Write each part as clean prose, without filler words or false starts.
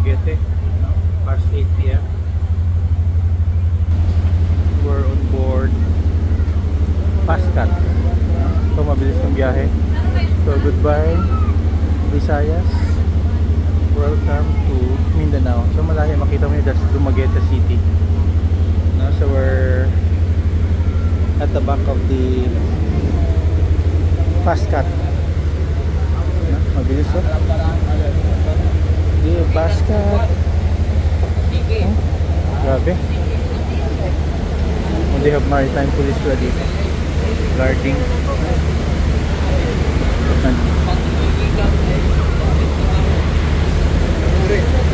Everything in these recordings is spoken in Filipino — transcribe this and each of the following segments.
Dumaguete, past 8 p.m. We're on board Pascat. So mabilis yung biyahe. So goodbye Visayas, welcome to Mindanao. So malayo, makita mo yun, that's Dumaguete City. So we're at the back of the Pascat. Mabilis oh. The Pascat. Oh, grabe. They have maritime police ready guarding.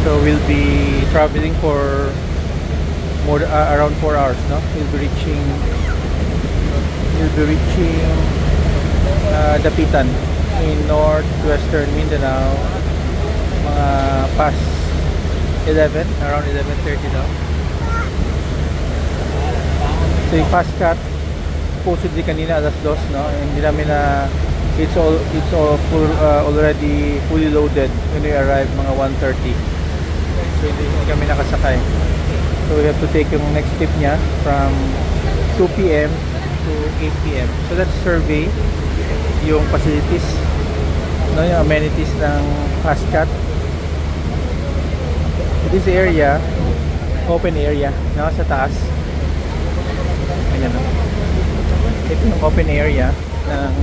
So we'll be traveling for more around 4 hours, no? We'll be reaching Dapitan in northwestern Mindanao mga past 11, around 11:30 daw. So yung Pascat supposedly kanina alas 2, no? Hindi namin na it's all full, already fully loaded when we arrive mga 1:30. So hindi kami nakasakay. So we have to take yung next trip niya from 2 p.m. to 8 p.m. So let's survey yung facilities, no, yung amenities ng Pascat. This area, open area, no, sa taas. Ayan, no? Ito yung open area ng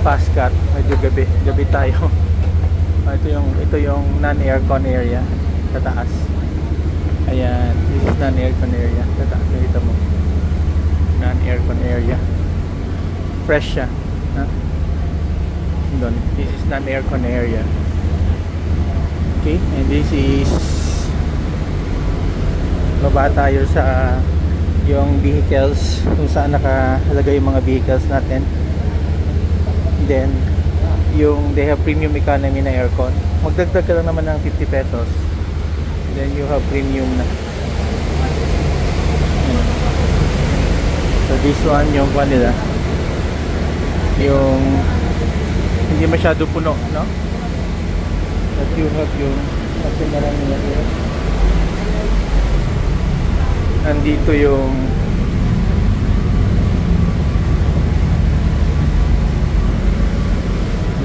Pascat. Medyo gabi tayo. Ito yung non-aircon area sa taas. Ayan, this is non-aircon area sa taas. Nakita mo, non-aircon area. Fresh siya, huh? This is non-aircon area. Okay, and this is baba tayo sa yung vehicles, kung saan nakalagay yung mga vehicles natin. Then yung they have premium economy na aircon. Magdagdag ka lang naman ng 50 pesos, then you have premium na. So this one yung kwan nila, yung hindi masyado puno, no? But you have yung kasi na lang nila. Nandito yung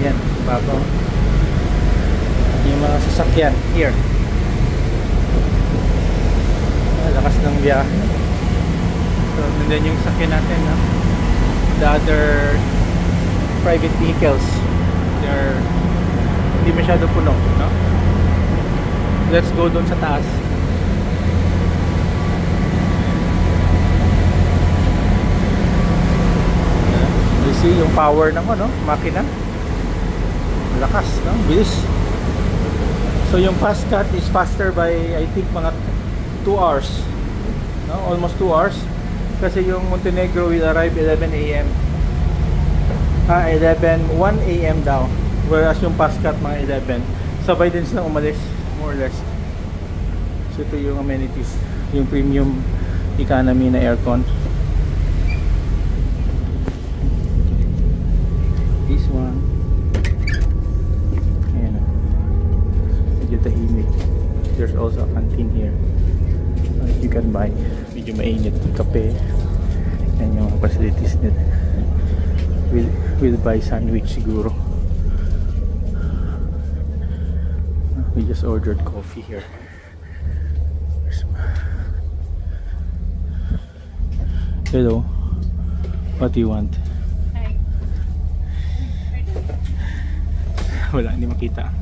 yan, babaw yung mga sasakyan here. Lakas ng biyahe. So nandun yung sasakyan natin, no? The other private vehicles, they're hindi masyado puno, no? Let's go doon sa taas. You see yung power ng ano, makina. Lakas, no? Bilis. So yung Pascat is faster by I think mga 2 hours, no? Almost 2 hours. Kasi yung Montenegro will arrive 11 a.m. 1 a.m. daw. Whereas yung Pascat mga 11. Sabay din silang umalis, more or less. So ito yung amenities, yung premium economy na aircon. This one, ayan, medyo tahimik. There's also a canteen here you can buy. Medyo mainit, kape and yung facilities nila. We'll buy sandwich siguro. We just ordered coffee here. Hello, what do you want? Wala, hindi makita.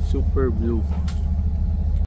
Super blue.